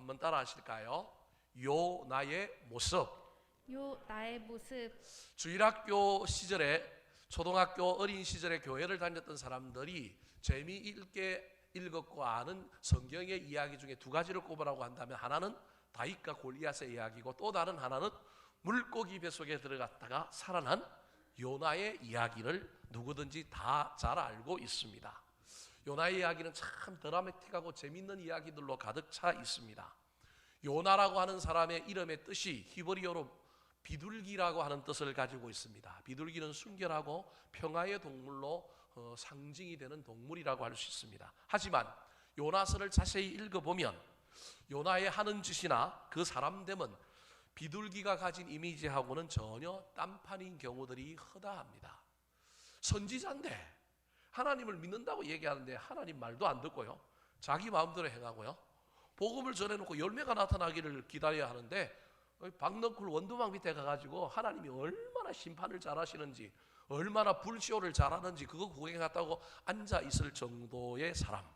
한번 따라 하실까요? 요 나의 모습. 요 나의 모습. 주일학교 시절에, 초등학교 어린 시절에 교회를 다녔던 사람들이 재미있게 읽었고 아는 성경의 이야기 중에 두 가지를 꼽으라고 한다면, 하나는 다윗과 골리앗의 이야기고 또 다른 하나는 물고기 뱃속에 들어갔다가 살아난 요나의 이야기를 누구든지 다 잘 알고 있습니다. 요나의 이야기는 참 드라마틱하고 재밌는 이야기들로 가득 차 있습니다. 요나라고 하는 사람의 이름의 뜻이 히브리어로 비둘기라고 하는 뜻을 가지고 있습니다. 비둘기는 순결하고 평화의 동물로 상징이 되는 동물이라고 할 수 있습니다. 하지만 요나서를 자세히 읽어보면 요나의 하는 짓이나 그 사람됨은 비둘기가 가진 이미지하고는 전혀 딴판인 경우들이 허다합니다. 선지자인데 하나님을 믿는다고 얘기하는데 하나님 말도 안 듣고요, 자기 마음대로 행하고요, 복음을 전해놓고 열매가 나타나기를 기다려야 하는데 박너클 원두막 밑에 가가지고 하나님이 얼마나 심판을 잘하시는지, 얼마나 불쇼를 잘하는지 그거 구경했다고 앉아 있을 정도의 사람.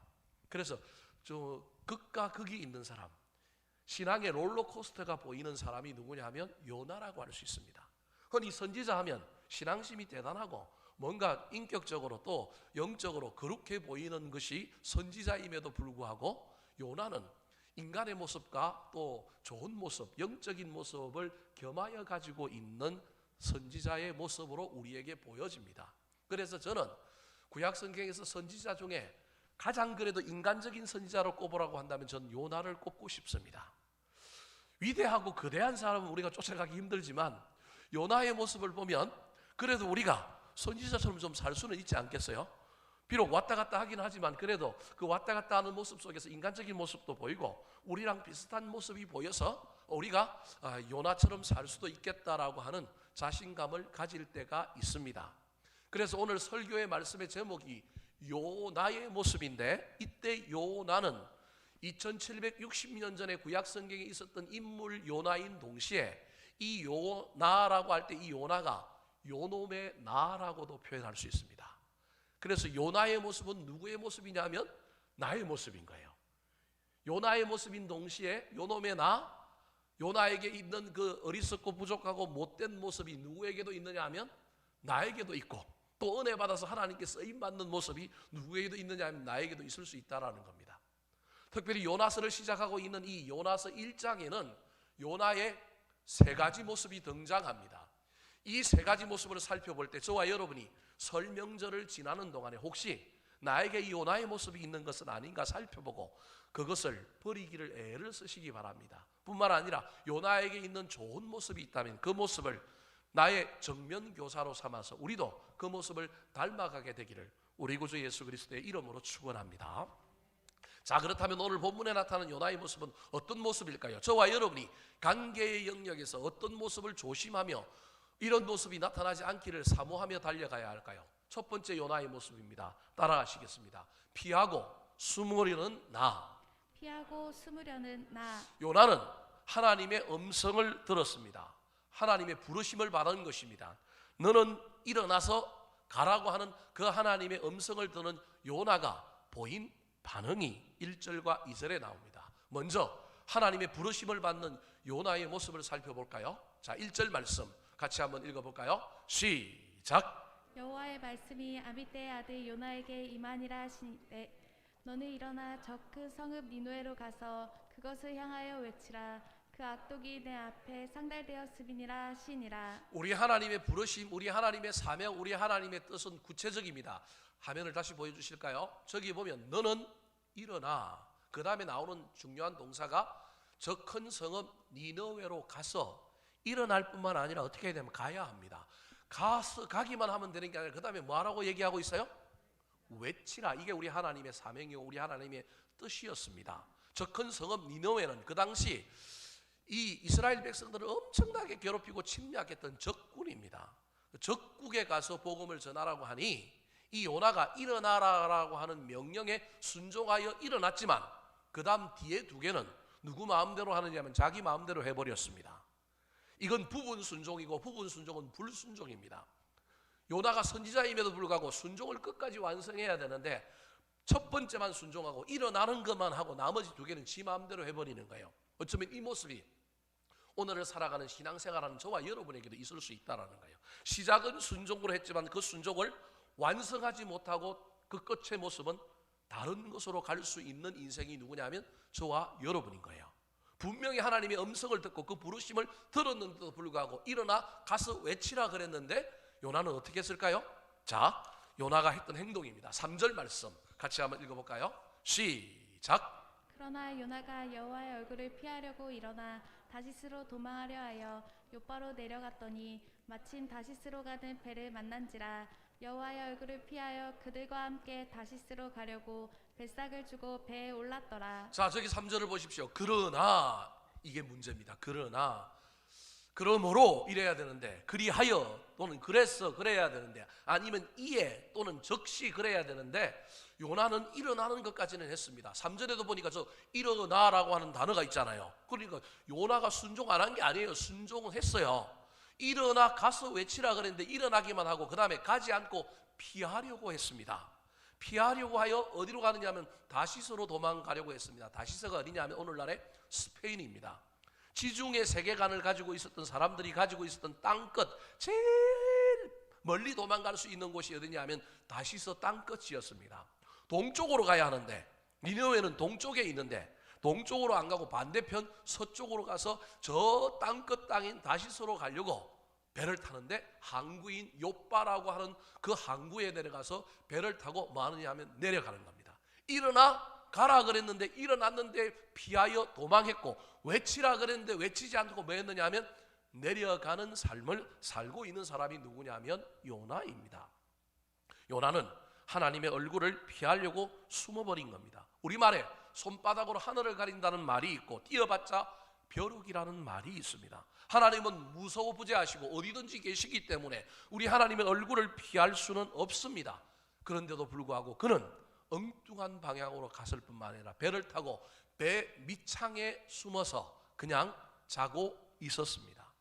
그래서 저 극과 극이 있는 사람, 신앙의 롤러코스터가 보이는 사람이 누구냐 하면 요나라고 할 수 있습니다. 흔히 선지자 하면 신앙심이 대단하고 뭔가 인격적으로 또 영적으로 거룩해 보이는 것이 선지자임에도 불구하고 요나는 인간의 모습과 또 좋은 모습, 영적인 모습을 겸하여 가지고 있는 선지자의 모습으로 우리에게 보여집니다. 그래서 저는 구약 성경에서 선지자 중에 가장 그래도 인간적인 선지자로 꼽으라고 한다면 전 요나를 꼽고 싶습니다. 위대하고 거대한 사람은 우리가 쫓아가기 힘들지만 요나의 모습을 보면 그래도 우리가 선지자처럼 좀 살 수는 있지 않겠어요? 비록 왔다 갔다 하긴 하지만 그래도 그 왔다 갔다 하는 모습 속에서 인간적인 모습도 보이고 우리랑 비슷한 모습이 보여서 우리가 요나처럼 살 수도 있겠다라고 하는 자신감을 가질 때가 있습니다. 그래서 오늘 설교의 말씀의 제목이 요나의 모습인데, 이때 요나는 2760년 전에 구약 성경에 있었던 인물 요나인 동시에 이 요나라고 할 때 이 요나가 요놈의 나라고도 표현할 수 있습니다. 그래서 요나의 모습은 누구의 모습이냐면 나의 모습인 거예요. 요나의 모습인 동시에 요놈의 나, 요나에게 있는 그 어리석고 부족하고 못된 모습이 누구에게도 있느냐 하면 나에게도 있고, 또 은혜 받아서 하나님께 쓰임받는 모습이 누구에게도 있느냐 하면 나에게도 있을 수 있다는 겁니다. 특별히 요나서를 시작하고 있는 이 요나서 1장에는 요나의 세 가지 모습이 등장합니다. 이 세 가지 모습을 살펴볼 때 저와 여러분이 설 명절을 지나는 동안에 혹시 나에게 이 요나의 모습이 있는 것은 아닌가 살펴보고 그것을 버리기를 애를 쓰시기 바랍니다. 뿐만 아니라 요나에게 있는 좋은 모습이 있다면 그 모습을 나의 정면 교사로 삼아서 우리도 그 모습을 닮아가게 되기를 우리 구주 예수 그리스도의 이름으로 축원합니다. 자, 그렇다면 오늘 본문에 나타나는 요나의 모습은 어떤 모습일까요? 저와 여러분이 관계의 영역에서 어떤 모습을 조심하며 이런 모습이 나타나지 않기를 사모하며 달려가야 할까요? 첫 번째 요나의 모습입니다. 따라하시겠습니다. 피하고 숨으려는 나. 피하고 숨으려는 나. 요나는 하나님의 음성을 들었습니다. 하나님의 부르심을 받은 것입니다. 너는 일어나서 가라고 하는 그 하나님의 음성을 듣는 요나가 보인 반응이 1절과 2절에 나옵니다. 먼저 하나님의 부르심을 받는 요나의 모습을 살펴볼까요? 자, 1절 말씀 같이 한번 읽어볼까요? 시작. 여호와의 말씀이 아미떼의 아들 요나에게 임하니라 하시되 너는 일어나 저 큰 성읍 니느웨로 가서 그것을 향하여 외치라. 그 악독이 내 앞에 상달되었음이니라 하시니라. 우리 하나님의 부르심, 우리 하나님의 사명, 우리 하나님의 뜻은 구체적입니다. 화면을 다시 보여주실까요? 저기 보면 너는 일어나, 그 다음에 나오는 중요한 동사가 저 큰 성읍 니느웨로 가서 일어날 뿐만 아니라 어떻게 해야 되면 가야 합니다. 가기만 하면 되는 게 아니라 그 다음에 뭐라고 얘기하고 있어요? 외치라. 이게 우리 하나님의 사명이고 우리 하나님의 뜻이었습니다. 저 큰 성읍 니느웨는 그 당시 이 이스라엘 백성들을 엄청나게 괴롭히고 침략했던 적군입니다. 적국에 가서 복음을 전하라고 하니 이 요나가 일어나라라고 하는 명령에 순종하여 일어났지만 그 다음 뒤에 두 개는 누구 마음대로 하느냐면 자기 마음대로 해버렸습니다. 이건 부분 순종이고 부분 순종은 불순종입니다. 요나가 선지자임에도 불구하고 순종을 끝까지 완성해야 되는데 첫 번째만 순종하고 일어나는 것만 하고 나머지 두 개는 지 마음대로 해버리는 거예요. 어쩌면 이 모습이 오늘을 살아가는 신앙생활하는 저와 여러분에게도 있을 수 있다는 거예요. 시작은 순종으로 했지만 그 순종을 완성하지 못하고 그 끝의 모습은 다른 것으로 갈 수 있는 인생이 누구냐면 저와 여러분인 거예요. 분명히 하나님의 음성을 듣고 그 부르심을 들었는데도 불구하고 일어나 가서 외치라 그랬는데 요나는 어떻게 했을까요? 자, 요나가 했던 행동입니다. 3절 말씀 같이 한번 읽어볼까요? 시작. 그러나 요나가 여호와의 얼굴을 피하려고 일어나 다시스로 도망하려 하여 요바로 내려갔더니 마침 다시스로 가는 배를 만난지라. 여호와의 얼굴을 피하여 그들과 함께 다시스로 가려고 뱃삭을 주고 배에 올랐더라. 자, 저기 3절을 보십시오. 그러나 이게 문제입니다. 그러므로 이래야 되는데, 그리하여 또는 그래서 그래야 되는데, 아니면 이에 또는 즉시 그래야 되는데 요나는 일어나는 것까지는 했습니다. 3절에도 보니까 저 일어나라고 하는 단어가 있잖아요. 그러니까 요나가 순종 안 한 게 아니에요. 순종은 했어요. 일어나 가서 외치라 그랬는데 일어나기만 하고 그 다음에 가지 않고 피하려고 했습니다. 피하려고 하여 어디로 가느냐 하면 다시스로 도망가려고 했습니다. 다시스가 어디냐 하면 오늘날의 스페인입니다. 지중해 세계관을 가지고 있었던 사람들이 가지고 있었던 땅끝, 제일 멀리 도망갈 수 있는 곳이 어디냐 하면 다시스 땅끝이었습니다. 동쪽으로 가야 하는데 니느웨는 동쪽에 있는데 동쪽으로 안 가고 반대편 서쪽으로 가서 저 땅끝 땅인 다시스로 가려고 배를 타는데 항구인 요바라고 하는 그 항구에 내려가서 배를 타고 뭐 하느냐 하면 내려가는 겁니다. 일어나 가라 그랬는데 일어났는데 피하여 도망했고, 외치라 그랬는데 외치지 않고 뭐 했느냐 하면 내려가는 삶을 살고 있는 사람이 누구냐 하면 요나입니다. 요나는 하나님의 얼굴을 피하려고 숨어버린 겁니다. 우리말에 손바닥으로 하늘을 가린다는 말이 있고 뛰어봤자 벼룩이라는 말이 있습니다. 하나님은 무소부재하시고 어디든지 계시기 때문에 우리 하나님의 얼굴을 피할 수는 없습니다. 그런데도 불구하고 그는 엉뚱한 방향으로 갔을 뿐만 아니라 배를 타고 배 밑창에 숨어서 그냥 자고 있었습니다.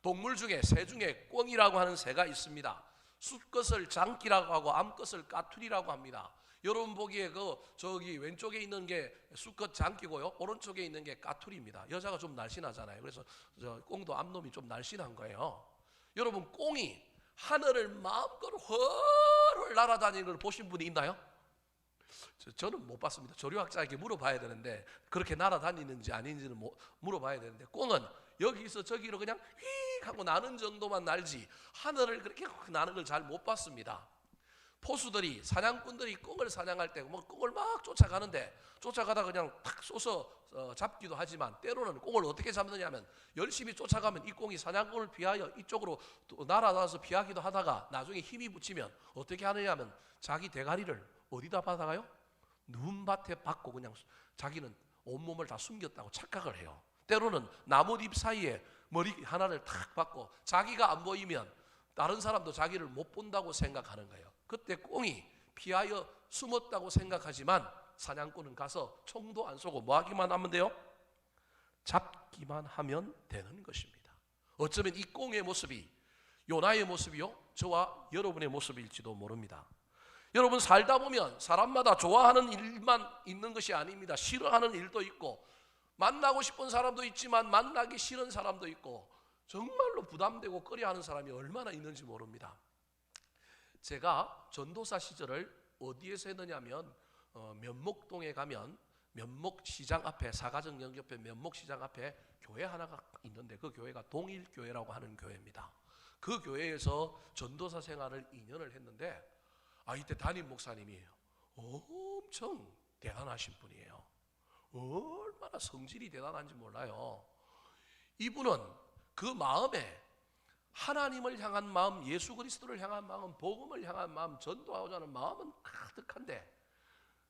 동물 중에 새 중에 꿩이라고 하는 새가 있습니다. 숫것을 장기라고 하고 암것을 까투리라고 합니다. 여러분 보기에 저기 왼쪽에 있는 게 수컷 장기고요, 오른쪽에 있는 게 까투리입니다. 여자가 좀 날씬하잖아요. 그래서 꽁도 암놈이 좀 날씬한 거예요. 여러분, 꽁이 하늘을 마음껏 훨훨 날아다니는 걸 보신 분이 있나요? 저는 못 봤습니다. 조류학자에게 물어봐야 되는데, 그렇게 날아다니는지 아닌지는 물어봐야 되는데, 꽁은 여기서 저기로 그냥 휙 하고 나는 정도만 날지 하늘을 그렇게 나는 걸 잘 못 봤습니다. 포수들이, 사냥꾼들이 꽁을 사냥할 때 꽁을 막 쫓아가는데 쫓아가다 그냥 탁 쏘서 잡기도 하지만 때로는 꽁을 어떻게 잡느냐 하면 열심히 쫓아가면 이 꽁이 사냥꾼을 피하여 이쪽으로 또 날아가서 피하기도 하다가 나중에 힘이 붙이면 어떻게 하느냐 하면 자기 대가리를 어디다 받아가요? 눈밭에 박고 그냥 자기는 온몸을 다 숨겼다고 착각을 해요. 때로는 나뭇잎 사이에 머리 하나를 탁 박고 자기가 안 보이면 다른 사람도 자기를 못 본다고 생각하는 거예요. 그때 꽁이 피하여 숨었다고 생각하지만 사냥꾼은 가서 총도 안 쏘고 뭐 하기만 하면 돼요? 잡기만 하면 되는 것입니다. 어쩌면 이 꽁의 모습이 요나의 모습이요, 저와 여러분의 모습일지도 모릅니다. 여러분, 살다 보면 사람마다 좋아하는 일만 있는 것이 아닙니다. 싫어하는 일도 있고 만나고 싶은 사람도 있지만 만나기 싫은 사람도 있고 정말로 부담되고 꺼려하는 사람이 얼마나 있는지 모릅니다. 제가 전도사 시절을 어디에서 했느냐면 면목동에 가면 면목시장 앞에, 사가정역 옆에 면목시장 앞에 교회 하나가 있는데 그 교회가 동일교회라고 하는 교회입니다. 그 교회에서 전도사 생활을 2년을 했는데 이때 담임 목사님이 엄청 대단하신 분이에요. 얼마나 성질이 대단한지 몰라요. 이분은 그 마음에 하나님을 향한 마음, 예수 그리스도를 향한 마음, 복음을 향한 마음, 전도하고자 하는 마음은 가득한데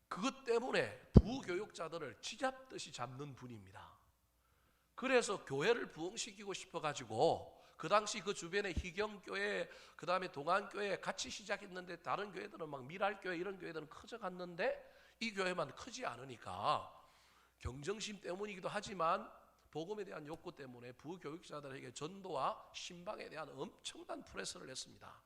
그것 때문에 부교육자들을 쥐잡듯이 잡는 분입니다. 그래서 교회를 부흥시키고 싶어가지고 그 당시 그 주변에 희경교회, 그 다음에 동안교회 같이 시작했는데 다른 교회들은 막 미랄교회 이런 교회들은 커져갔는데 이 교회만 크지 않으니까 경쟁심 때문이기도 하지만 복음에 대한 욕구 때문에 부교육자들에게 전도와 신방에 대한 엄청난 프레스를 했습니다.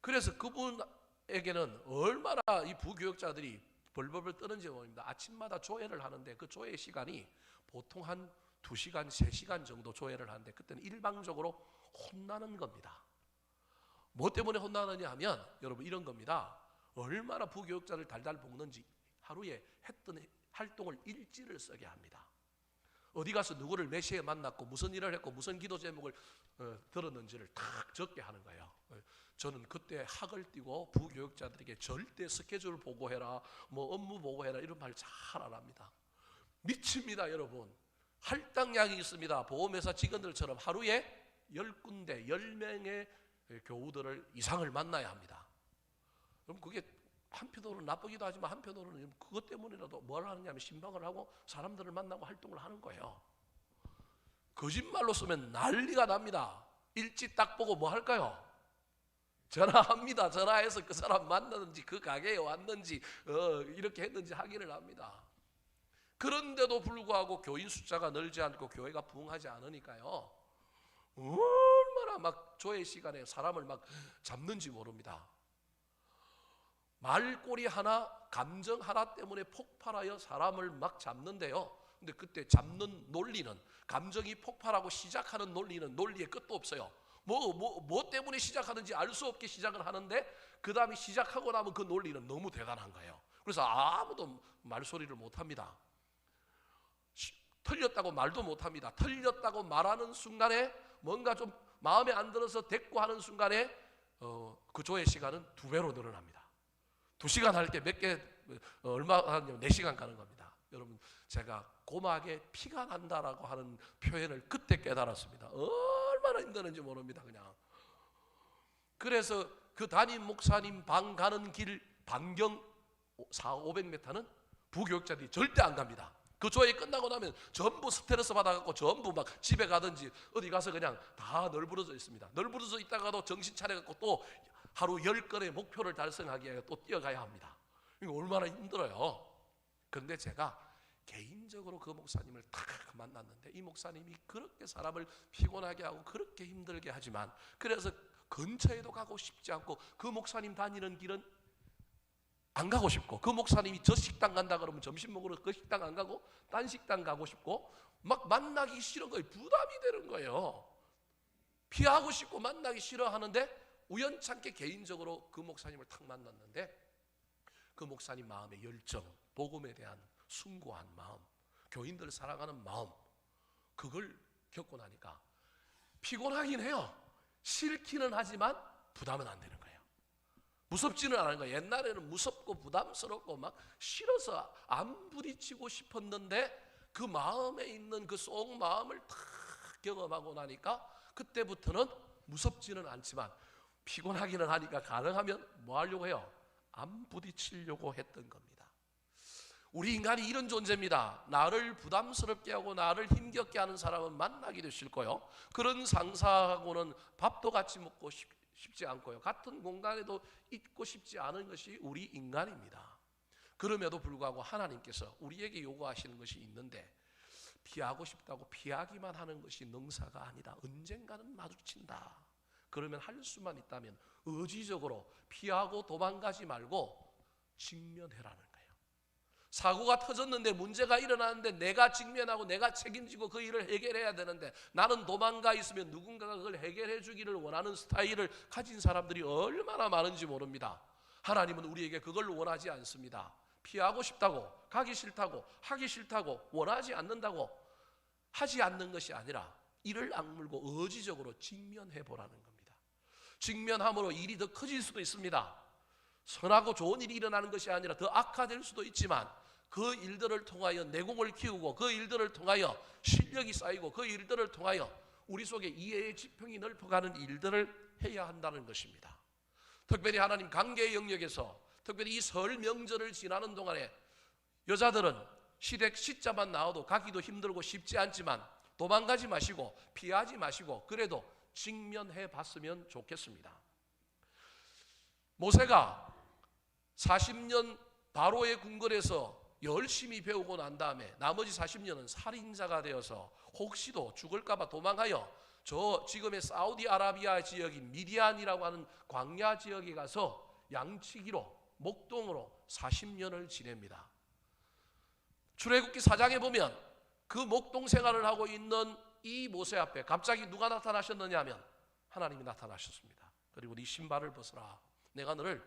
그래서 그분 에게는 얼마나 이 부교역자들이 벌벌벌 떠는지 모릅니다. 아침마다 조회를 하는데 그 조회 시간이 보통 한 2시간, 3시간 정도 조회를 하는데 그때는 일방적으로 혼나는 겁니다. 뭐 때문에 혼나느냐 하면 여러분 이런 겁니다. 얼마나 부교역자를 달달 볶는지 하루에 했던 활동을 일지를 쓰게 합니다. 어디 가서 누구를 몇 시에 만났고 무슨 일을 했고 무슨 기도 제목을 들었는지를 탁 적게 하는 거예요. 저는 그때 학을 띄고 부교역자들에게 절대 스케줄 보고해라, 뭐 업무 보고해라 이런 말 잘 안 합니다. 미칩니다, 여러분. 할당량이 있습니다. 보험회사 직원들처럼 하루에 10군데, 10명의 교우들을 이상을 만나야 합니다. 그럼 그게 한편으로는 나쁘기도 하지만 한편으로는 그것 때문이라도 뭘 하느냐면 신방을 하고 사람들을 만나고 활동을 하는 거예요. 거짓말로 쓰면 난리가 납니다. 일지 딱 보고 뭐 할까요? 전화합니다. 전화해서 그 사람 만났는지 그 가게에 왔는지 이렇게 했는지 확인을 합니다. 그런데도 불구하고 교인 숫자가 늘지 않고 교회가 부흥하지 않으니까요, 얼마나 막 조회 시간에 사람을 막 잡는지 모릅니다. 말꼬리 하나, 감정 하나 때문에 폭발하여 사람을 막 잡는데요. 근데 그때 잡는 논리는, 감정이 폭발하고 시작하는 논리는 논리의 끝도 없어요. 뭐 때문에 시작하는지 알 수 없게 시작을 하는데 그 다음에 시작하고 나면 그 논리는 너무 대단한 거예요. 그래서 아무도 말소리를 못합니다. 틀렸다고 말도 못합니다. 틀렸다고 말하는 순간에 뭔가 좀 마음에 안 들어서 대꾸하는 순간에 그 조회 시간은 2배로 늘어납니다. 2시간 할 게 몇 개 얼마 하냐면 4시간 가는 겁니다. 여러분, 제가 고막에 피가 난다라고 하는 표현을 그때 깨달았습니다. 얼마나 힘드는지 모릅니다. 그냥. 그래서 그 담임 목사님 방 가는 길 반경 400-500m는 부교역자들이 절대 안 갑니다. 그 조회 끝나고 나면 전부 스트레스 받아갖고 전부 막 집에 가든지 어디 가서 그냥 다 널브러져 있습니다. 널브러져 있다가도 정신 차려갖고 또 하루 10건의 목표를 달성하기 위해 또 뛰어가야 합니다. 이거 얼마나 힘들어요. 그런데 제가 개인적으로 그 목사님을 딱 만났는데 이 목사님이 그렇게 사람을 피곤하게 하고 그렇게 힘들게 하지만, 그래서 근처에도 가고 싶지 않고 그 목사님 다니는 길은 안 가고 싶고, 그 목사님이 저 식당 간다 그러면 점심 먹으러 그 식당 안 가고 딴 식당 가고 싶고 막 만나기 싫은 거예요. 부담이 되는 거예요. 피하고 싶고 만나기 싫어하는데 우연찮게 개인적으로 그 목사님을 탁 만났는데 그 목사님 마음의 열정, 복음에 대한 숭고한 마음, 교인들을 사랑하는 마음, 그걸 겪고 나니까 피곤하긴 해요. 싫기는 하지만 부담은 안 되는 거예요. 무섭지는 않은 거예요. 옛날에는 무섭고 부담스럽고 막 싫어서 안 부딪히고 싶었는데 그 마음에 있는 그 속 마음을 탁 경험하고 나니까 그때부터는 무섭지는 않지만 피곤하기는 하니까 가능하면 뭐 하려고 해요? 안 부딪히려고 했던 겁니다. 우리 인간이 이런 존재입니다. 나를 부담스럽게 하고 나를 힘겹게 하는 사람은 만나기도 싫고요. 그런 상사하고는 밥도 같이 먹고 싶지 않고요. 같은 공간에도 있고 싶지 않은 것이 우리 인간입니다. 그럼에도 불구하고 하나님께서 우리에게 요구하시는 것이 있는데 피하고 싶다고 피하기만 하는 것이 능사가 아니다. 언젠가는 마주친다. 그러면 할 수만 있다면 의지적으로 피하고 도망가지 말고 직면해라는 거예요. 사고가 터졌는데 문제가 일어나는데 내가 직면하고 내가 책임지고 그 일을 해결해야 되는데 나는 도망가 있으면 누군가가 그걸 해결해 주기를 원하는 스타일을 가진 사람들이 얼마나 많은지 모릅니다. 하나님은 우리에게 그걸 원하지 않습니다. 피하고 싶다고, 가기 싫다고, 하기 싫다고, 원하지 않는다고 하지 않는 것이 아니라 이를 악물고 의지적으로 직면해 보라는 겁니다. 직면함으로 일이 더 커질 수도 있습니다. 선하고 좋은 일이 일어나는 것이 아니라 더 악화될 수도 있지만 그 일들을 통하여 내공을 키우고 그 일들을 통하여 실력이 쌓이고 그 일들을 통하여 우리 속에 이해의 지평이 넓어가는 일들을 해야 한다는 것입니다. 특별히 하나님 관계의 영역에서 특별히 이 설 명절을 지나는 동안에 여자들은 시댁 시자만 나와도 가기도 힘들고 쉽지 않지만 도망가지 마시고 피하지 마시고 그래도 직면해 봤으면 좋겠습니다. 모세가 40년 바로의 궁궐에서 열심히 배우고 난 다음에 나머지 40년은 살인자가 되어서 혹시도 죽을까봐 도망하여 저 지금의 사우디아라비아 지역인 미디안이라고 하는 광야 지역에 가서 양치기로 목동으로 40년을 지냅니다. 출애굽기 4장에 보면 그 목동 생활을 하고 있는 이 모세 앞에 갑자기 누가 나타나셨느냐 하면 하나님이 나타나셨습니다. 그리고 네 신발을 벗어라. 내가 너를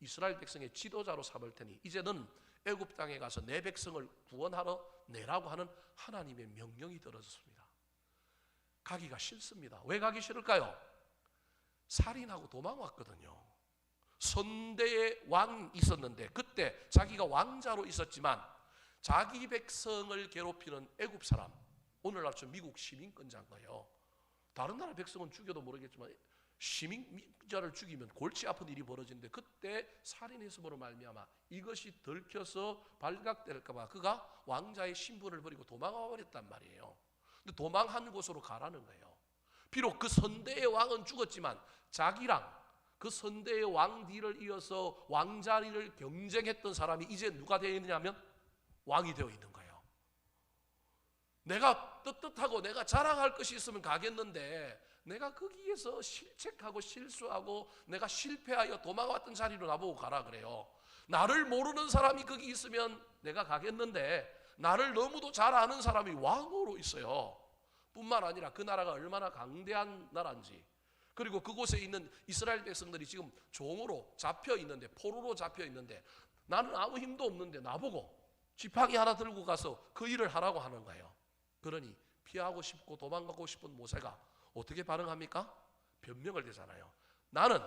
이스라엘 백성의 지도자로 삼을 테니 이제는 애굽 땅에 가서 내 백성을 구원하러 내라고 하는 하나님의 명령이 떨어졌습니다. 가기가 싫습니다. 왜 가기 싫을까요? 살인하고 도망왔거든요. 선대의 왕이 있었는데 그때 자기가 왕자로 있었지만 자기 백성을 괴롭히는 애굽 사람, 오늘날처럼 미국 시민권자인 거예요. 다른 나라 백성은 죽여도 모르겠지만 시민자를 죽이면 골치 아픈 일이 벌어지는데 그때 살인했음으로 말미암아 이것이 들켜서 발각될까 봐 그가 왕자의 신분을 버리고 도망와 버렸단 말이에요. 근데 도망한 곳으로 가라는 거예요. 비록 그 선대의 왕은 죽었지만 자기랑 그 선대의 왕 뒤를 이어서 왕자리를 경쟁했던 사람이 이제 누가 되어 있느냐면 왕이 되어 있는 거예요. 내가 떳떳하고 내가 자랑할 것이 있으면 가겠는데 내가 거기에서 실책하고 실수하고 내가 실패하여 도망왔던 자리로 나보고 가라 그래요. 나를 모르는 사람이 거기 있으면 내가 가겠는데 나를 너무도 잘 아는 사람이 왕으로 있어요. 뿐만 아니라 그 나라가 얼마나 강대한 나라인지, 그리고 그곳에 있는 이스라엘 백성들이 지금 종으로 잡혀 있는데, 포로로 잡혀 있는데 나는 아무 힘도 없는데 나보고 지팡이 하나 들고 가서 그 일을 하라고 하는 거예요. 그러니 피하고 싶고 도망가고 싶은 모세가 어떻게 반응합니까? 변명을 대잖아요. 나는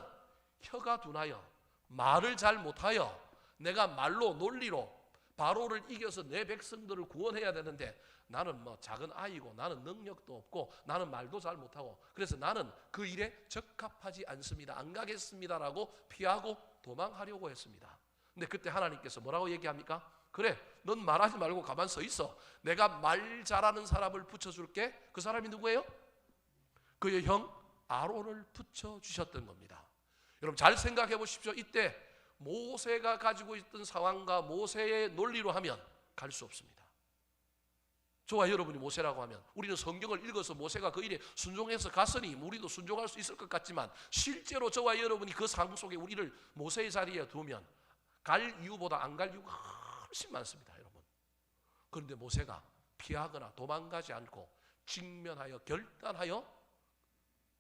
혀가 둔하여 말을 잘 못하여 내가 말로 논리로 바로를 이겨서 내 백성들을 구원해야 되는데 나는 뭐 작은 아이고 나는 능력도 없고 나는 말도 잘 못하고 그래서 나는 그 일에 적합하지 않습니다. 안 가겠습니다라고 피하고 도망하려고 했습니다. 근데 그때 하나님께서 뭐라고 얘기합니까? 그래, 넌 말하지 말고 가만 서 있어. 내가 말 잘하는 사람을 붙여줄게. 그 사람이 누구예요? 그의 형 아론을 붙여주셨던 겁니다. 여러분 잘 생각해 보십시오. 이때 모세가 가지고 있던 상황과 모세의 논리로 하면 갈 수 없습니다. 저와 여러분이 모세라고 하면 우리는 성경을 읽어서 모세가 그 일에 순종해서 갔으니 우리도 순종할 수 있을 것 같지만 실제로 저와 여러분이 그 상황 속에 우리를 모세의 자리에 두면 갈 이유보다 안 갈 이유가 훨씬 많습니다, 여러분. 그런데 모세가 피하거나 도망가지 않고 직면하여 결단하여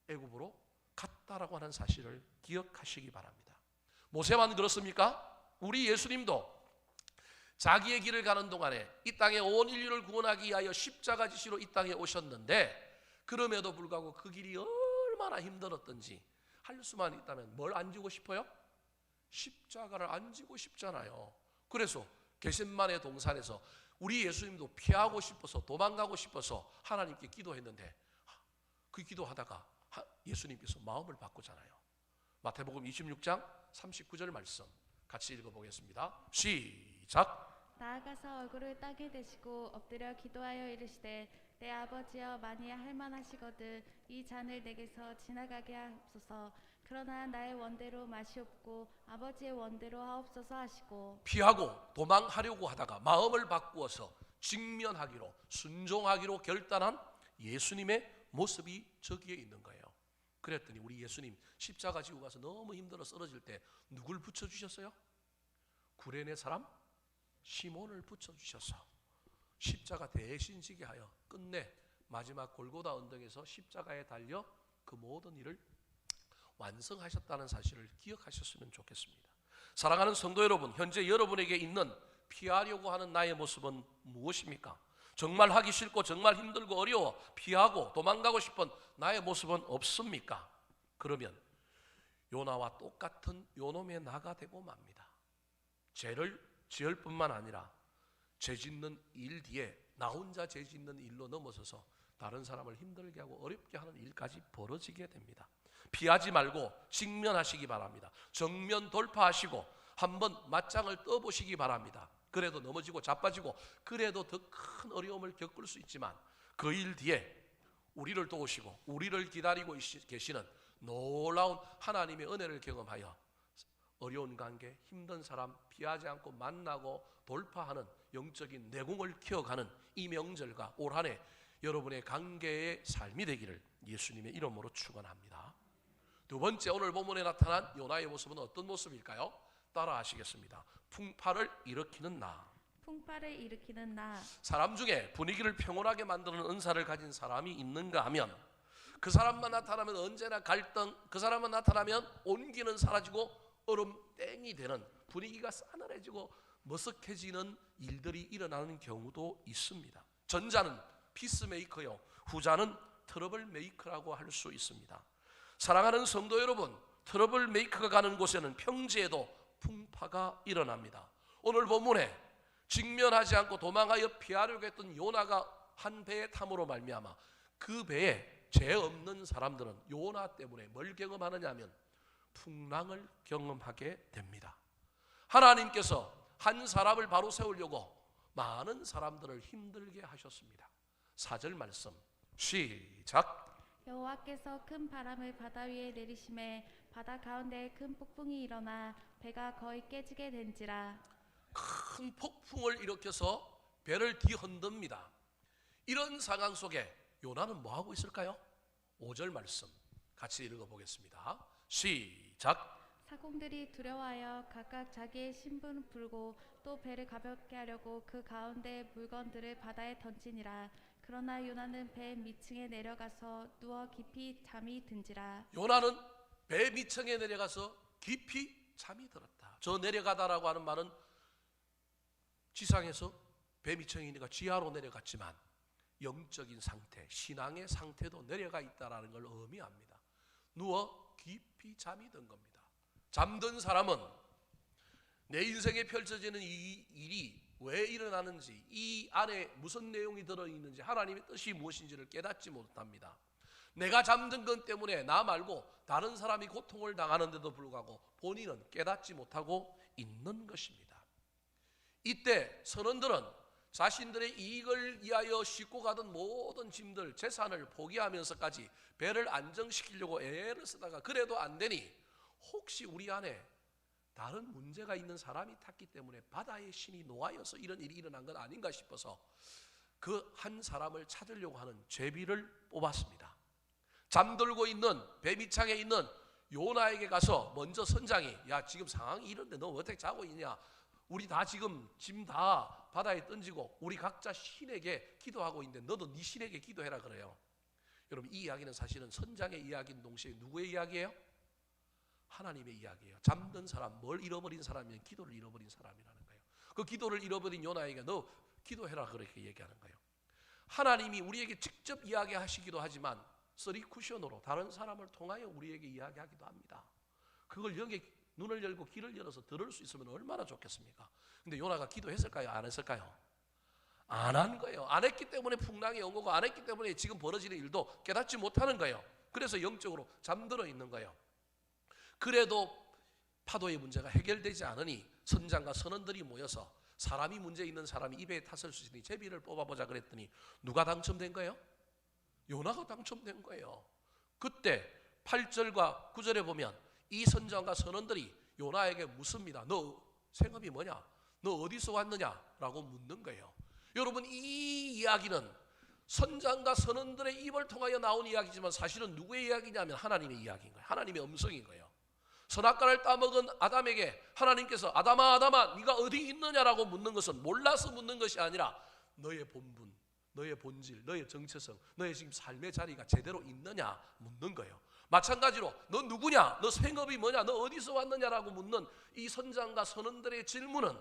애굽으로 갔다라고 하는 사실을 기억하시기 바랍니다. 모세만 그렇습니까? 우리 예수님도 자기의 길을 가는 동안에 이 땅에 온 인류를 구원하기 위하여 십자가 지시로 이 땅에 오셨는데 그럼에도 불구하고 그 길이 얼마나 힘들었던지 할 수만 있다면 뭘 안 지고 싶어요? 십자가를 안 지고 싶잖아요. 그래서 겟세마네 동산에서 우리 예수님도 피하고 싶어서 도망가고 싶어서 하나님께 기도했는데 그 기도하다가 예수님께서 마음을 바꾸잖아요. 마태복음 26장 39절 말씀 같이 읽어보겠습니다. 시작. 나아가서 얼굴을 땅에 대시고 엎드려 기도하여 이르시되 내 아버지여 만일 할만하시거든 이 잔을 내게서 지나가게 하옵소서. 그러나 나의 원대로 마시옵고 아버지의 원대로 하옵소서 하시고 피하고 도망하려고 하다가 마음을 바꾸어서 직면하기로 순종하기로 결단한 예수님의 모습이 저기에 있는 거예요. 그랬더니 우리 예수님 십자가 지고 가서 너무 힘들어 쓰러질 때 누굴 붙여주셨어요? 구레네 사람 시몬을 붙여주셔서 십자가 대신 지게 하여 끝내 마지막 골고다 언덕에서 십자가에 달려 그 모든 일을 완성하셨다는 사실을 기억하셨으면 좋겠습니다. 사랑하는 성도 여러분, 현재 여러분에게 있는 피하려고 하는 나의 모습은 무엇입니까? 정말 하기 싫고 정말 힘들고 어려워 피하고 도망가고 싶은 나의 모습은 없습니까? 그러면 요나와 똑같은 요놈의 나가 되고 맙니다. 죄를 지을 뿐만 아니라 죄 짓는 일 뒤에 나 혼자 죄 짓는 일로 넘어서서 다른 사람을 힘들게 하고 어렵게 하는 일까지 벌어지게 됩니다. 피하지 말고 직면하시기 바랍니다. 정면 돌파하시고 한번 맞짱을 떠보시기 바랍니다. 그래도 넘어지고 자빠지고 그래도 더 큰 어려움을 겪을 수 있지만 그 일 뒤에 우리를 도우시고 우리를 기다리고 계시는 놀라운 하나님의 은혜를 경험하여 어려운 관계, 힘든 사람 피하지 않고 만나고 돌파하는 영적인 내공을 키워가는 이 명절과 올 한 해 여러분의 관계의 삶이 되기를 예수님의 이름으로 축원합니다. 두 번째 오늘 본문에 나타난 요나의 모습은 어떤 모습일까요? 따라 하시겠습니다. 풍파를 일으키는 나. 풍파를 일으키는 나. 사람 중에 분위기를 평온하게 만드는 은사를 가진 사람이 있는가 하면 그 사람만 나타나면 언제나 갈등, 그 사람만 나타나면 온기는 사라지고 얼음땡이 되는, 분위기가 싸늘해지고 머쓱해지는 일들이 일어나는 경우도 있습니다. 전자는 피스메이커요, 후자는 트러블 메이커라고 할 수 있습니다. 사랑하는 성도 여러분, 트러블 메이커가 가는 곳에는 평지에도 풍파가 일어납니다. 오늘 본문에 직면하지 않고 도망하여 피하려고 했던 요나가 한 배의 탐으로 말미암아 그 배에 죄 없는 사람들은 요나 때문에 뭘 경험하느냐 하면 풍랑을 경험하게 됩니다. 하나님께서 한 사람을 바로 세우려고 많은 사람들을 힘들게 하셨습니다. 4절 말씀 시작. 여호와께서 큰 바람을 바다 위에 내리심에 바다 가운데 큰 폭풍이 일어나 배가 거의 깨지게 된지라. 큰 폭풍을 일으켜서 배를 뒤흔듭니다. 이런 상황 속에 요나는 뭐하고 있을까요? 5절 말씀 같이 읽어보겠습니다. 시작. 사공들이 두려워하여 각각 자기의 신분을 풀고 또 배를 가볍게 하려고 그 가운데 물건들을 바다에 던지니라. 그러나 요나는 배 밑층에 내려가서 누워 깊이 잠이 든지라. 요나는 배 밑층에 내려가서 깊이 잠이 들었다. 저 내려가다라고 하는 말은 지상에서 배 밑층이니까 지하로 내려갔지만 영적인 상태, 신앙의 상태도 내려가 있다라는 걸 의미합니다. 누워 깊이 잠이 든 겁니다. 잠든 사람은 내 인생에 펼쳐지는 이 일이 왜 일어나는지, 이 안에 무슨 내용이 들어있는지, 하나님의 뜻이 무엇인지를 깨닫지 못합니다. 내가 잠든 것 때문에 나 말고 다른 사람이 고통을 당하는데도 불구하고 본인은 깨닫지 못하고 있는 것입니다. 이때 선원들은 자신들의 이익을 위하여 싣고 가던 모든 짐들, 재산을 포기하면서까지 배를 안정시키려고 애를 쓰다가 그래도 안 되니 혹시 우리 안에 다른 문제가 있는 사람이 탔기 때문에 바다의 신이 노하여서 이런 일이 일어난 건 아닌가 싶어서 그 한 사람을 찾으려고 하는 제비를 뽑았습니다. 잠들고 있는 배 밑창에 있는 요나에게 가서 먼저 선장이, 야 지금 상황이 이런데 너 어떻게 자고 있냐, 우리 다 지금 짐 다 바다에 던지고 우리 각자 신에게 기도하고 있는데 너도 네 신에게 기도해라 그래요. 여러분, 이 이야기는 사실은 선장의 이야기인 동시에 누구의 이야기예요? 하나님의 이야기예요. 잠든 사람, 뭘 잃어버린 사람이면 기도를 잃어버린 사람이라는 거예요. 그 기도를 잃어버린 요나에게 너 기도해라 그렇게 얘기하는 거예요. 하나님이 우리에게 직접 이야기하시기도 하지만 쓰리 쿠션으로 다른 사람을 통하여 우리에게 이야기하기도 합니다. 그걸 여기 눈을 열고 귀를 열어서 들을 수 있으면 얼마나 좋겠습니까? 근데 요나가 기도했을까요? 안 했을까요? 안 한 거예요. 안 했기 때문에 풍랑이 온 거고, 안 했기 때문에 지금 벌어지는 일도 깨닫지 못하는 거예요. 그래서 영적으로 잠들어 있는 거예요. 그래도 파도의 문제가 해결되지 않으니 선장과 선원들이 모여서 사람이 문제 있는 사람이 이 배에 탔을 수 있으니 제비를 뽑아보자 그랬더니 누가 당첨된 거예요? 요나가 당첨된 거예요. 그때 8절과 9절에 보면 이 선장과 선원들이 요나에게 묻습니다. 너 생업이 뭐냐? 너 어디서 왔느냐? 라고 묻는 거예요. 여러분, 이 이야기는 선장과 선원들의 입을 통하여 나온 이야기지만 사실은 누구의 이야기냐면 하나님의 이야기인 거예요. 하나님의 음성인 거예요. 선악과를 따먹은 아담에게 하나님께서 아담아 아담아 네가 어디 있느냐라고 묻는 것은 몰라서 묻는 것이 아니라 너의 본분, 너의 본질, 너의 정체성, 너의 지금 삶의 자리가 제대로 있느냐 묻는 거예요. 마찬가지로 너 누구냐, 너 생업이 뭐냐, 너 어디서 왔느냐라고 묻는 이 선장과 선원들의 질문은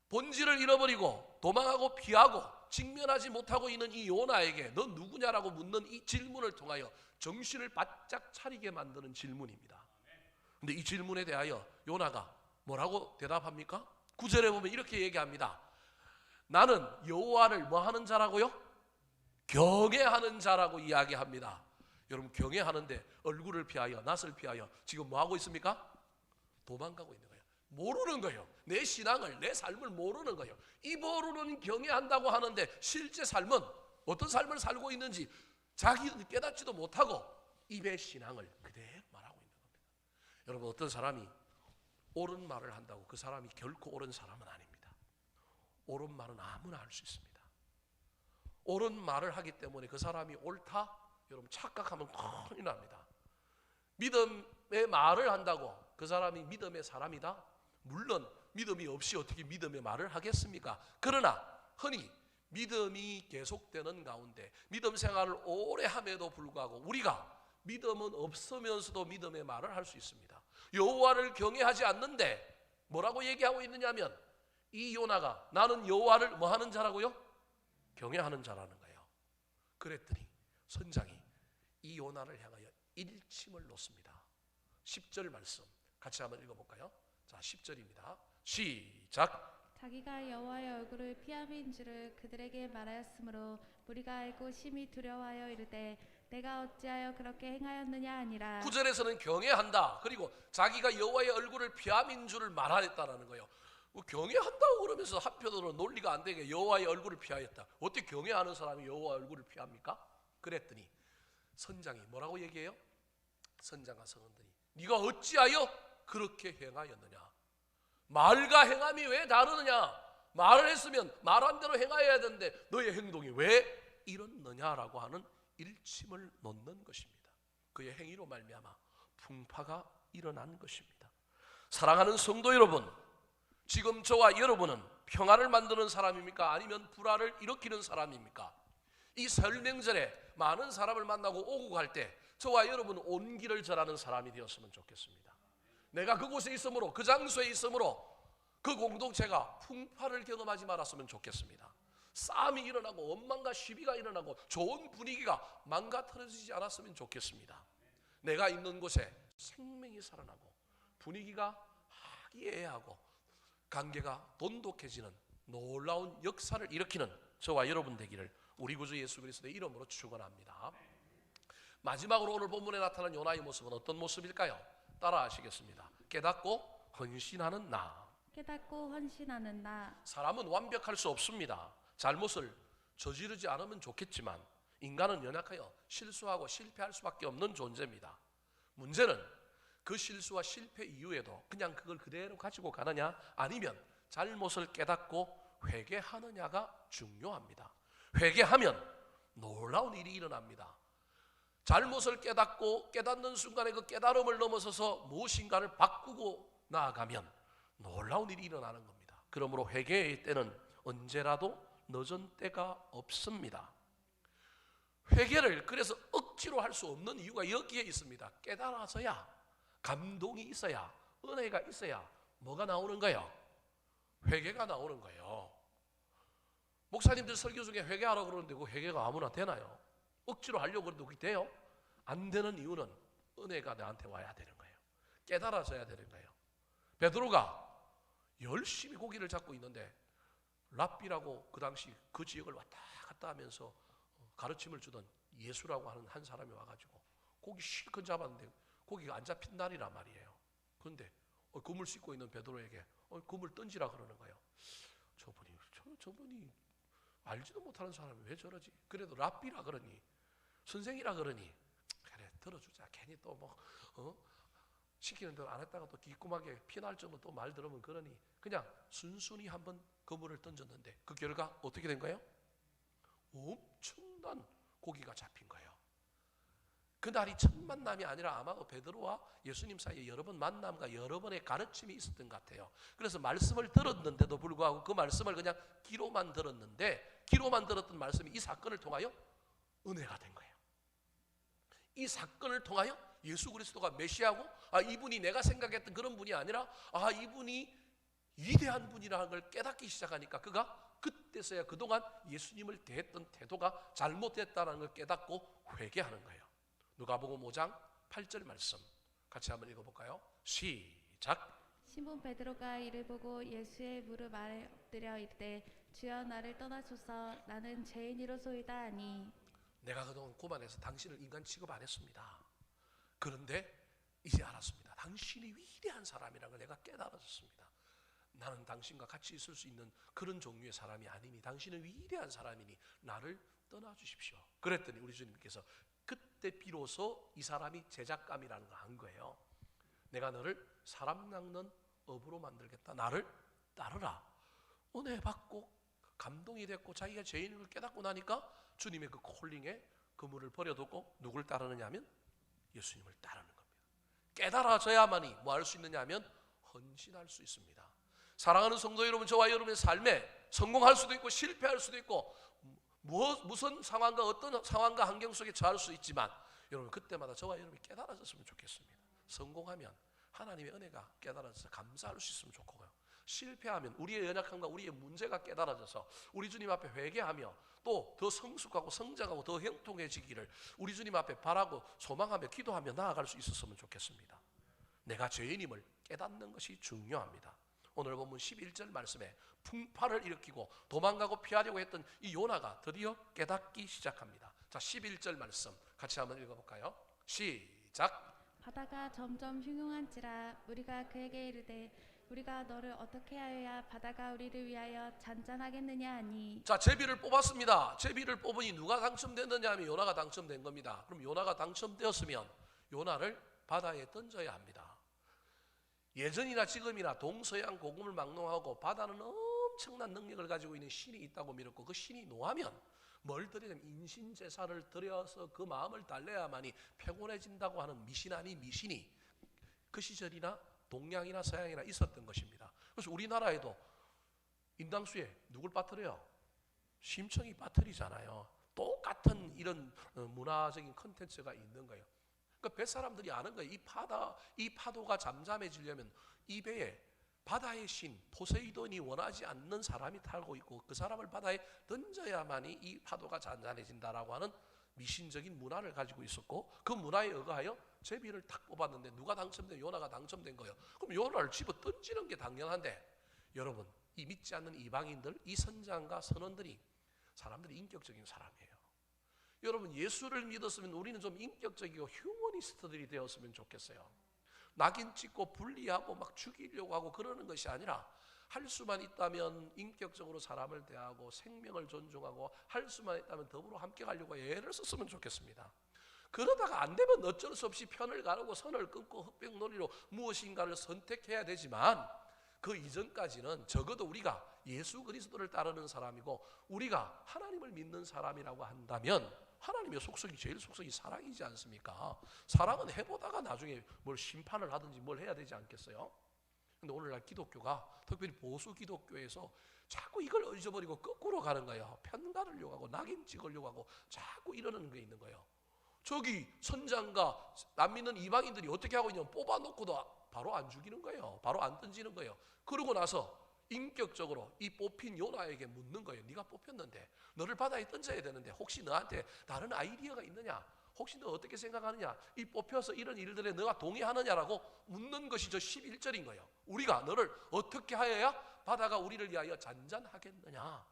본질을 잃어버리고 도망하고 피하고 직면하지 못하고 있는 이 요나에게 너 누구냐라고 묻는 이 질문을 통하여 정신을 바짝 차리게 만드는 질문입니다. 근데 이 질문에 대하여 요나가 뭐라고 대답합니까? 9절에 보면 이렇게 얘기합니다. 나는 여호와를 뭐 하는 자라고요? 경외하는 자라고 이야기합니다. 여러분, 경외하는데 얼굴을 피하여 낯을 피하여 지금 뭐 하고 있습니까? 도망가고 있는 거예요. 모르는 거예요. 내 신앙을, 내 삶을 모르는 거예요. 입으로는 경외한다고 하는데 실제 삶은 어떤 삶을 살고 있는지 자기는 깨닫지도 못하고 입의 신앙을 그대로 말하고 있는 겁니다. 여러분, 어떤 사람이 옳은 말을 한다고 그 사람이 결코 옳은 사람은 아닙니다. 옳은 말은 아무나 할 수 있습니다. 옳은 말을 하기 때문에 그 사람이 옳다? 여러분, 착각하면 큰일 납니다. 믿음의 말을 한다고 그 사람이 믿음의 사람이다? 물론 믿음이 없이 어떻게 믿음의 말을 하겠습니까? 그러나 흔히 믿음이 계속되는 가운데 믿음 생활을 오래 함에도 불구하고 우리가 믿음은 없으면서도 믿음의 말을 할 수 있습니다. 여호와를 경외하지 않는데 뭐라고 얘기하고 있느냐면 이 요나가 나는 여호와를 뭐 하는 자라고요? 경외하는 자라는 거예요. 그랬더니 선장이 이 요나를 향하여 일침을 놓습니다. 10절 말씀 같이 한번 읽어볼까요? 자, 10절입니다. 시작. 자기가 여호와의 얼굴을 피함인 줄을 그들에게 말하였으므로 무리가 알고 심히 두려워하여 이르되 내가 어찌하여 그렇게 행하였느냐 아니라. 9절에서는 경외한다. 그리고 자기가 여호와의 얼굴을 피함인 줄을 말하였다라는 거예요. 경외한다고 그러면서 한편으로 논리가 안 되게 여호와의 얼굴을 피하였다. 어떻게 경외하는 사람이 여호와의 얼굴을 피합니까? 그랬더니 선장이 뭐라고 얘기해요? 선장과 성은들이 네가 어찌하여 그렇게 행하였느냐? 말과 행함이 왜 다르느냐? 말을 했으면 말한 대로 행하여야 되는데 너의 행동이 왜 이렇느냐라고 하는 일침을 놓는 것입니다. 그의 행위로 말미암아 풍파가 일어난 것입니다. 사랑하는 성도 여러분, 지금 저와 여러분은 평화를 만드는 사람입니까? 아니면 불화를 일으키는 사람입니까? 이 설 명절에 많은 사람을 만나고 오고 갈 때 저와 여러분은 온 길을 절하는 사람이 되었으면 좋겠습니다. 내가 그곳에 있으므로 그 장소에 있으므로 그 공동체가 풍파를 경험하지 말았으면 좋겠습니다. 싸움이 일어나고 원망과 시비가 일어나고 좋은 분위기가 망가뜨려지지 않았으면 좋겠습니다. 내가 있는 곳에 생명이 살아나고 분위기가 화기애애하고 관계가 돈독해지는 놀라운 역사를 일으키는 저와 여러분 되기를 우리 구주 예수 그리스도의 이름으로 축원합니다. 마지막으로 오늘 본문에 나타난 요나의 모습은 어떤 모습일까요? 따라 하시겠습니다. 깨닫고 헌신하는 나. 깨닫고 헌신하는 나. 사람은 완벽할 수 없습니다. 잘못을 저지르지 않으면 좋겠지만 인간은 연약하여 실수하고 실패할 수밖에 없는 존재입니다. 문제는 그 실수와 실패 이후에도 그냥 그걸 그대로 가지고 가느냐 아니면 잘못을 깨닫고 회개하느냐가 중요합니다. 회개하면 놀라운 일이 일어납니다. 잘못을 깨닫고 깨닫는 순간에 그 깨달음을 넘어서서 무엇인가를 바꾸고 나아가면 놀라운 일이 일어나는 겁니다. 그러므로 회개의 때는 언제라도 늦은 때가 없습니다. 회개를 그래서 억지로 할 수 없는 이유가 여기에 있습니다. 깨달아서야, 감동이 있어야, 은혜가 있어야 뭐가 나오는 거예요? 회개가 나오는 거예요. 목사님들 설교 중에 회개하라고 그러는데 그 회개가 아무나 되나요? 억지로 하려고 그래도 그게 돼요? 안 되는 이유는 은혜가 나한테 와야 되는 거예요. 깨달아져야 되는 거예요. 베드로가 열심히 고기를 잡고 있는데 랍비라고 그 당시 그 지역을 왔다 갔다 하면서 가르침을 주던 예수라고 하는 한 사람이 와가지고 고기 실컷 잡았는데 고기가 안 잡힌 날이란 말이에요. 그런데 그물 씻고 있는 베드로에게 그물 던지라 그러는 거예요. 저분이 알지도 못하는 사람이 왜 저러지? 그래도 랍비라 그러니 선생이라 그러니 그래 들어주자. 괜히 또 뭐 시키는 대로 안 했다가 또 기꾸하게 피날 정도 또 말 들으면 그러니 그냥 순순히 한번 그물을 던졌는데 그 결과 어떻게 된 거예요? 엄청난 고기가 잡힌 거예요. 그날이 첫 만남이 아니라 아마 베드로와 예수님 사이에 여러 번 만남과 여러 번의 가르침이 있었던 것 같아요. 그래서 말씀을 들었는데도 불구하고 그 말씀을 그냥 귀로만 들었는데 귀로만 들었던 말씀이 이 사건을 통하여 은혜가 된 거예요. 이 사건을 통하여 예수 그리스도가 메시아고 이분이 내가 생각했던 그런 분이 아니라 이분이 위대한 분이라는 걸 깨닫기 시작하니까 그가 그때서야 그동안 예수님을 대했던 태도가 잘못됐다는 걸 깨닫고 회개하는 거예요. 누가복음 5장 8절 말씀 같이 한번 읽어볼까요? 시작. 시몬 베드로가 이를 보고 예수의 무릎 아래 엎드려 이르되 주여 나를 떠나소서 나는 죄인이로소이다 하니. 내가 그동안 고만해서 당신을 인간 취급 안 했습니다. 그런데 이제 알았습니다. 당신이 위대한 사람이라는 걸 내가 깨달았습니다. 나는 당신과 같이 있을 수 있는 그런 종류의 사람이 아니니 당신은 위대한 사람이니 나를 떠나주십시오. 그랬더니 우리 주님께서 그때 비로소 이 사람이 제작감이라는 걸 한 거예요. 내가 너를 사람 낚는 업으로 만들겠다. 나를 따르라. 은혜 받고 감동이 됐고 자기가 죄인인 걸 깨닫고 나니까 주님의 그 콜링에 그물을 버려두고 누굴 따르느냐 하면 예수님을 따르는 겁니다. 깨달아져야만이 뭐 할 수 있느냐 하면 헌신할 수 있습니다. 사랑하는 성도 여러분, 저와 여러분의 삶에 성공할 수도 있고 실패할 수도 있고 무슨 상황과 어떤 상황과 환경 속에 처할 수 있지만 여러분 그때마다 저와 여러분이 깨달아졌으면 좋겠습니다. 성공하면 하나님의 은혜가 깨달아져서 감사할 수 있으면 좋고요. 실패하면 우리의 연약함과 우리의 문제가 깨달아져서 우리 주님 앞에 회개하며 또 더 성숙하고 성장하고 더 형통해지기를 우리 주님 앞에 바라고 소망하며 기도하며 나아갈 수 있었으면 좋겠습니다. 내가 죄인임을 깨닫는 것이 중요합니다. 오늘 본문 11절 말씀에 풍파를 일으키고 도망가고 피하려고 했던 이 요나가 드디어 깨닫기 시작합니다. 자, 11절 말씀 같이 한번 읽어볼까요? 시작. 바다가 점점 흉흉한지라 우리가 그에게 이르되 우리가 너를 어떻게 하여야 바다가 우리를 위하여 잔잔하겠느냐 하니. 자, 제비를 뽑았습니다. 제비를 뽑으니 누가 당첨됐느냐 하면 요나가 당첨된 겁니다. 그럼 요나가 당첨되었으면 요나를 바다에 던져야 합니다. 예전이나 지금이나 동서양 고금을 막론하고 바다는 엄청난 능력을 가지고 있는 신이 있다고 믿었고 그 신이 노하면 뭘 드리냐면 인신제사를 드려서 그 마음을 달래야만이 평온해진다고 하는 미신 아닌 미신이 그 시절이나 동양이나 서양이나 있었던 것입니다. 그래서 우리나라에도 인당수에 누굴 빠뜨려요? 심청이 빠뜨리잖아요. 똑같은 이런 문화적인 컨텐츠가 있는 거예요. 그러니까 뱃사람들이 아는 거예요. 이 파도가 잠잠해지려면 이 배에 바다의 신 포세이돈이 원하지 않는 사람이 타고 있고 그 사람을 바다에 던져야만이 이 파도가 잔잔해진다라고 하는 미신적인 문화를 가지고 있었고 그 문화에 의거하여 제비를 탁 뽑았는데 누가 당첨된? 요나가 당첨된 거예요. 그럼 요나를 집어 던지는 게 당연한데 여러분 이 믿지 않는 이방인들 이 선장과 선원들이 사람들이 인격적인 사람이에요. 여러분 예수를 믿었으면 우리는 좀 인격적이고 휴머니스트들이 되었으면 좋겠어요. 낙인 찍고 분리하고 막 죽이려고 하고 그러는 것이 아니라 할 수만 있다면 인격적으로 사람을 대하고 생명을 존중하고 할 수만 있다면 더불어 함께 가려고 애를 썼으면 좋겠습니다. 그러다가 안 되면 어쩔 수 없이 편을 가르고 선을 끊고 흑백놀이로 무엇인가를 선택해야 되지만 그 이전까지는 적어도 우리가 예수 그리스도를 따르는 사람이고 우리가 하나님을 믿는 사람이라고 한다면 하나님의 속성이 제일 속성이 사랑이지 않습니까? 사랑은 해보다가 나중에 뭘 심판을 하든지 뭘 해야 되지 않겠어요? 근데 오늘날 기독교가 특별히 보수 기독교에서 자꾸 이걸 잊어버리고 거꾸로 가는 거예요. 편 가르려고 하고 낙인 찍으려고 하고 자꾸 이러는 게 있는 거예요. 저기 선장과 안 믿는 이방인들이 어떻게 하고 있냐면 뽑아놓고도 바로 안 죽이는 거예요. 바로 안 던지는 거예요. 그러고 나서 인격적으로 이 뽑힌 요나에게 묻는 거예요. 네가 뽑혔는데 너를 바다에 던져야 되는데 혹시 너한테 다른 아이디어가 있느냐? 혹시 너 어떻게 생각하느냐? 이 뽑혀서 이런 일들에 너가 동의하느냐라고 묻는 것이 저 11절인 거예요. 우리가 너를 어떻게 하여야 바다가 우리를 위하여 잔잔하겠느냐?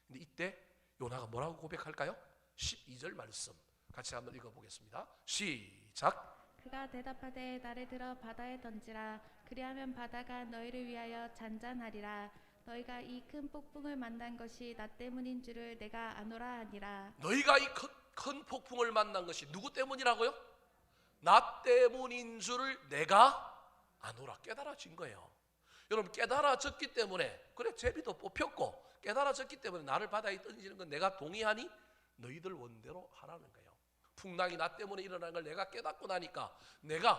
근데 이때 요나가 뭐라고 고백할까요? 12절 말씀 같이 한번 읽어보겠습니다. 시작. 그가 대답하되 나를 들어 바다에 던지라. 그리하면 바다가 너희를 위하여 잔잔하리라. 너희가 이 큰 폭풍을 만난 것이 나 때문인 줄을 내가 아노라 하니라. 너희가 이 큰 폭풍을 만난 것이 누구 때문이라고요? 나 때문인 줄을 내가 아노라. 깨달아진 거예요. 여러분 깨달아졌기 때문에 그래 제비도 뽑혔고 깨달아졌기 때문에 나를 바다에 던지는 건 내가 동의하니 너희들 원대로 하라는 거예요. 풍랑이 나 때문에 일어난 걸 내가 깨닫고 나니까 내가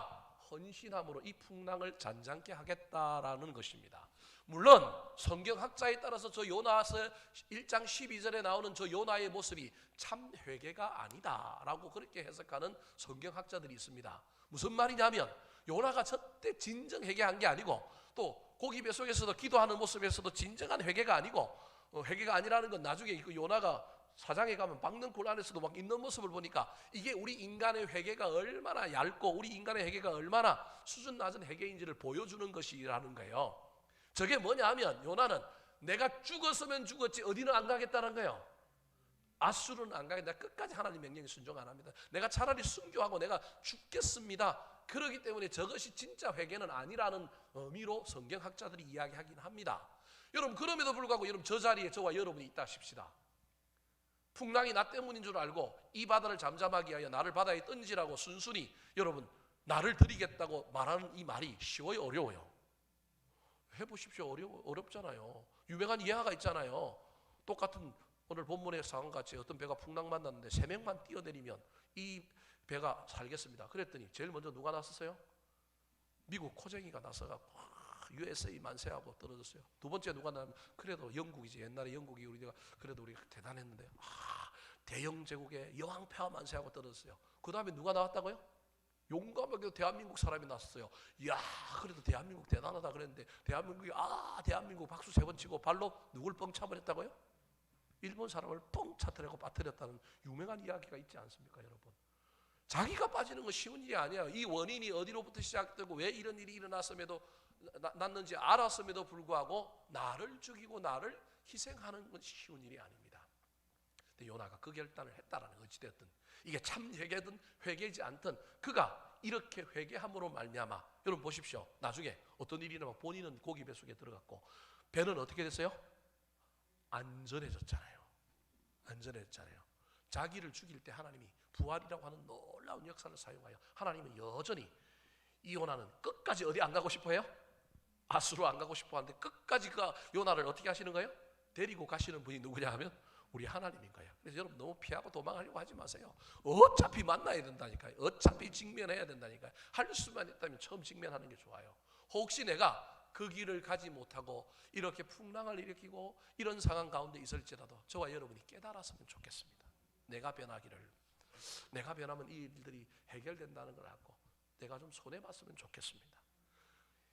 헌신함으로 이 풍랑을 잔잔케 하겠다라는 것입니다. 물론 성경학자에 따라서 저 요나서 1장 12절에 나오는 저 요나의 모습이 참 회개가 아니다라고 그렇게 해석하는 성경학자들이 있습니다. 무슨 말이냐면 요나가 저때 진정 회개한 게 아니고 또 고기 뱃속에서도 기도하는 모습에서도 진정한 회개가 아니고 회개가 아니라는 건 나중에 그 요나가 사장에 가면 박는 굴 안에서도 막 있는 모습을 보니까 이게 우리 인간의 회개가 얼마나 얇고 우리 인간의 회개가 얼마나 수준 낮은 회개인지를 보여주는 것이라는 거예요. 저게 뭐냐 하면 요나는 내가 죽었으면 죽었지 어디는 안 가겠다는 거예요. 아수르는 안 가겠다. 끝까지 하나님 명령에 순종 안 합니다. 내가 차라리 순교하고 내가 죽겠습니다. 그렇기 때문에 저것이 진짜 회개는 아니라는 의미로 성경학자들이 이야기하긴 합니다. 여러분 그럼에도 불구하고 여러분 저 자리에 저와 여러분이 있다 싶시다. 풍랑이 나 때문인 줄 알고 이 바다를 잠잠하게 하여 나를 바다에 던지라고 순순히 여러분 나를 드리겠다고 말하는 이 말이 쉬워요 어려워요? 해보십시오. 어렵잖아요. 유명한 예화가 있잖아요. 똑같은 오늘 본문의 상황같이 어떤 배가 풍랑 만났는데 3명만 뛰어내리면 이 배가 살겠습니다. 그랬더니 제일 먼저 누가 나섰어요? 미국 코쟁이가 나서갖고 USA 만세하고 떨어졌어요. 두 번째 누가 나면 그래도 영국이지. 옛날에 영국이 우리가 그래도 우리가 대단했는데 대영 제국의 여왕 폐하 만세하고 떨어졌어요. 그 다음에 누가 나왔다고요? 용감하게 대한민국 사람이 나왔어요. 이야, 그래도 대한민국 대단하다 그랬는데 대한민국이 대한민국 박수 3번 치고 발로 누굴 뻥 차버렸다고요? 일본 사람을 뻥 차트내고 빠뜨렸다는 유명한 이야기가 있지 않습니까, 여러분? 자기가 빠지는 건 쉬운 일이 아니야. 이 원인이 어디로부터 시작되고 왜 이런 일이 일어났음에도 났는지 알았음에도 불구하고 나를 죽이고 나를 희생하는 건 쉬운 일이 아닙니다. 근데 요나가 그 결단을 했다라는 거 어찌됐든 이게 참 회개든 회개지 않든 그가 이렇게 회개함으로 말미암아 여러분 보십시오. 나중에 어떤 일이 일어나면 본인은 고기 뱃속에 들어갔고 배는 어떻게 됐어요? 안전해졌잖아요. 안전해졌잖아요. 자기를 죽일 때 하나님이 부활이라고 하는 놀라운 역사를 사용하여 하나님은 여전히 이 요나는 끝까지 어디 안 가고 싶어요? 아수로 안 가고 싶어 하는데 끝까지 그 요나를 어떻게 하시는 거예요? 데리고 가시는 분이 누구냐 하면 우리 하나님인 거예요. 그래서 여러분 너무 피하고 도망하려고 하지 마세요. 어차피 만나야 된다니까요. 어차피 직면해야 된다니까요. 할 수만 있다면 처음 직면하는 게 좋아요. 혹시 내가 그 길을 가지 못하고 이렇게 풍랑을 일으키고 이런 상황 가운데 있을지라도 저와 여러분이 깨달았으면 좋겠습니다. 내가 변하기를, 내가 변하면 이 일들이 해결된다는 걸 알고 내가 좀 손해봤으면 좋겠습니다.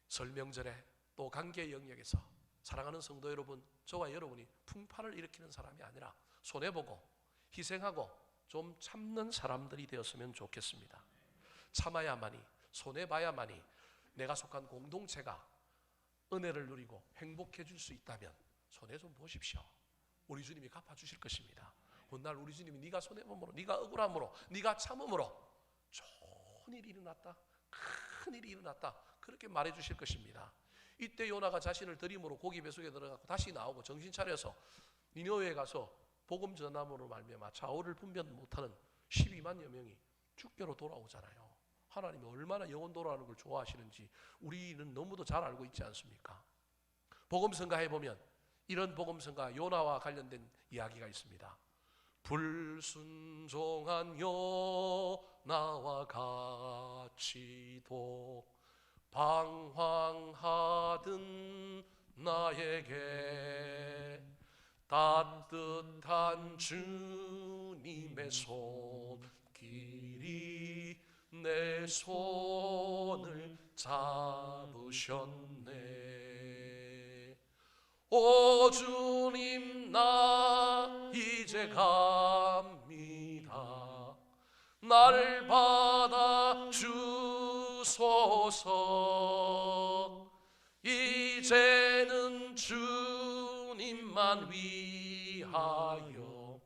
설명절에 또 관계 영역에서 사랑하는 성도 여러분, 저와 여러분이 풍파를 일으키는 사람이 아니라 손해보고 희생하고 좀 참는 사람들이 되었으면 좋겠습니다. 참아야만이, 손해봐야만이 내가 속한 공동체가 은혜를 누리고 행복해질 수 있다면 손해 좀 보십시오. 우리 주님이 갚아주실 것입니다. 훗날 우리 주님이 네가 손해봄으로, 네가 억울함으로, 네가 참음으로 좋은 일이 일어났다, 큰 일이 일어났다, 그렇게 말해주실 것입니다. 이때 요나가 자신을 들임으로 고기 뱃속에 들어가고 다시 나오고 정신 차려서 니느웨에 가서 복음 전함으로 말미암아 좌우를 분辨 못하는 12만여 명이 주께로 돌아오잖아요. 하나님이 얼마나 영혼 돌아오는 걸 좋아하시는지 우리는 너무도 잘 알고 있지 않습니까? 복음성가에 보면 이런 복음성가 요나와 관련된 이야기가 있습니다. 불순종한 요나와 같이도 방황하던 나에게 따뜻한 주님의 손길이 내 손을 잡으셨네. 오 주님, 나 이제 갑니다. 날 받아 주소서. 이제는 주님만 위하여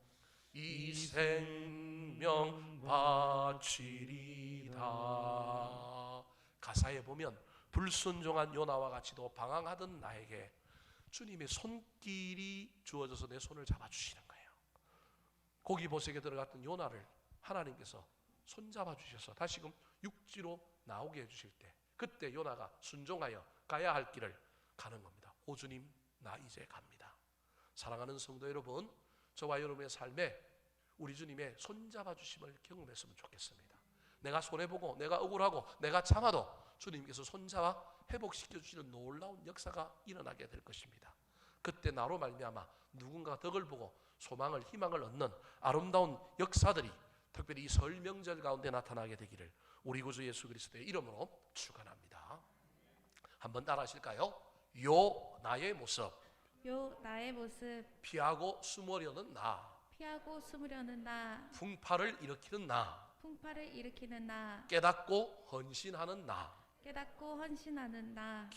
이 생명 바치리다. 가사에 보면 불순종한 요나와 같이도 방황하던 나에게 주님의 손길이 주어져서 내 손을 잡아주시는 거예요. 고기 보색에 들어갔던 요나를 하나님께서 손잡아 주셔서 다시금 육지로 나오게 해주실 때 그때 요나가 순종하여 가야 할 길을 가는 겁니다. 오 주님, 나 이제 갑니다. 사랑하는 성도 여러분, 저와 여러분의 삶에 우리 주님의 손잡아 주심을 경험했으면 좋겠습니다. 내가 손해보고 내가 억울하고 내가 참아도 주님께서 손잡아 회복시켜 주시는 놀라운 역사가 일어나게 될 것입니다. 그때 나로 말미암아 누군가 덕을 보고 소망을, 희망을 얻는 아름다운 역사들이 특별히 이 설 명절 가운데 나타나게 되기를 우리 구주 예수 그리스도의 이름으로 축원합니다. 한번 따라 하실까요? 요 나의 모습, 요 나의 모습, 피하고 숨으려는 나, 피하고 숨으려는 나, 풍파를 일으키는 나, 풍파를 일으키는 나, 깨닫고 헌신하는 나, 깨닫고 헌신하는 나,